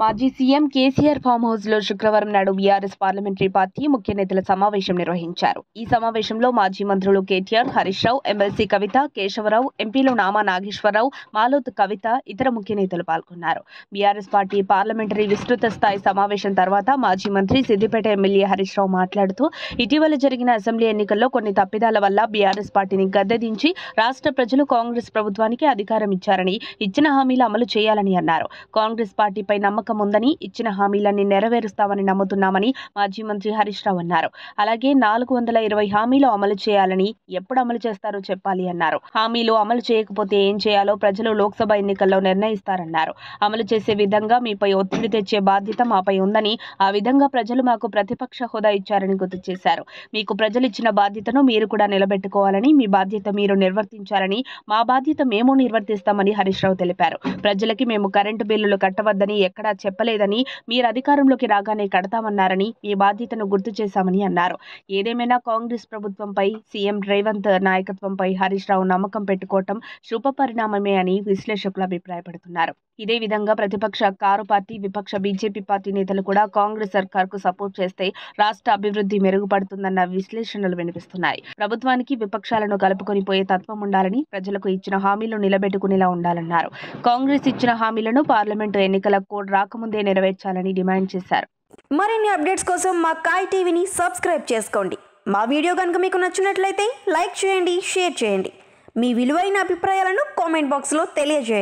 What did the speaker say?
మాజీ CM KCR farm house లో శుక్రవారం నాడు బీఆర్ఎస్ పార్లమెంటరీ పార్టీ ముఖ్య నేతల సమావేశం నిర్వహించారు. ఈ సమావేశంలో మాజీ మంత్రులు కేటీఆర్, హరీష్ రావు, ఎమ్మెల్సీ కవిత, కేశవరావు, ఎంపీలు నామా నాగేశ్వరరావు, మాలోత్ కవిత, ఇతర ముఖ్య నేతలు పాల్గొన్నారు. బీఆర్ఎస్ పార్టీ పార్లమెంటరీ విస్తృత స్థాయి సమావేశం తర్వాత మాజీ మంత్రి సిద్దిపేట ఎమ్మెల్యే హరీష్ రావు మాట్లాడుతూ, ఇటీవల జరిగిన అసెంబ్లీ ఎన్నికల్లో కొన్ని తప్పిదాల వల్ల బీఆర్ఎస్ పార్టీని గద్దెదించి రాష్ట్ర ప్రజలు కాంగ్రెస్ ప్రభుత్వానికి అధికారం ఇచ్చారని, ఇచ్చిన హామీలు అమలు చేయాలని అన్నారు. కాంగ్రెస్ పార్టీపై నమ్మకం ఉందని, ఇచ్చిన హామీలన్నీ నెరవేరుస్తామని నమ్ముతున్నామని మాజీ మంత్రి హరీష్ రావు అన్నారు. అలాగే 420 హామీలు అమలు చేయాలని, ఎప్పుడు అమలు చేస్తారో చెప్పాలి అన్నారు. హామీలు అమలు చేయకపోతే ఏం చేయాలో ప్రజలు లోక్సభ ఎన్నికల్లో నిర్ణయిస్తారన్నారు. అమలు చేసే విధంగా మీపై ఒత్తిడి తెచ్చే బాధ్యత మాపై ఉందని, ఆ విధంగా ప్రజలు మాకు ప్రతిపక్ష హోదా ఇచ్చారని గుర్తు చేశారు. మీకు ప్రజలు ఇచ్చిన బాధ్యతను మీరు కూడా నిలబెట్టుకోవాలని, మీ బాధ్యత మీరు నిర్వర్తించాలని, మా బాధ్యత మేము నిర్వర్తిస్తామని హరీష్ రావు తెలిపారు. ప్రజలకి మేము కరెంటు బిల్లులు కట్టవద్దని ఎక్కడా చెప్పలేదని, మీరు అధికారంలోకి రాగానే కడతామన్నారని, మీ బాధ్యతను గుర్తు చేశామని అన్నారు. ఏదేమైనా కాంగ్రెస్ ప్రభుత్వంపై, సీఎం రేవంత్ నాయకత్వంపై హరీష్ రావు నమ్మకం పెట్టుకోవటం శుభ పరిణామమే అని విశ్లేషకులు అభిప్రాయపడుతున్నారు. ఇదే విధంగా ప్రతిపక్ష కారు పార్టీ, విపక్ష బీజేపీ పార్టీ నేతలు కూడా కాంగ్రెస్ సర్కార్కు సపోర్ట్ చేస్తే రాష్ట్ర అభివృద్ధి మెరుగుపడుతుందన్న విశ్లేషణలు వినిపిస్తున్నాయి. ప్రభుత్వానికి విపక్షాలను కలుపుకొని పోయే తత్వం ఉండాలని, ప్రజలకు ఇచ్చిన హామీలు నిలబెట్టుకునేలా ఉండాలన్నారు. కాంగ్రెస్ ఇచ్చిన హామీలను పార్లమెంటు ఎన్నికల కోడ్ రాకముందే నెరవేర్చాలని డిమాండ్ చేశారు. మరిన్ని అప్డేట్స్ కోసం మా కాయ్ టీవీని సబ్స్క్రైబ్ చేసుకోండి. మా వీడియో కనుక మీకు నచ్చినట్లయితే లైక్ చేయండి, షేర్ చేయండి. మీ విలువైన అభిప్రాయాలను కామెంట్ బాక్స్లో తెలియజేయండి.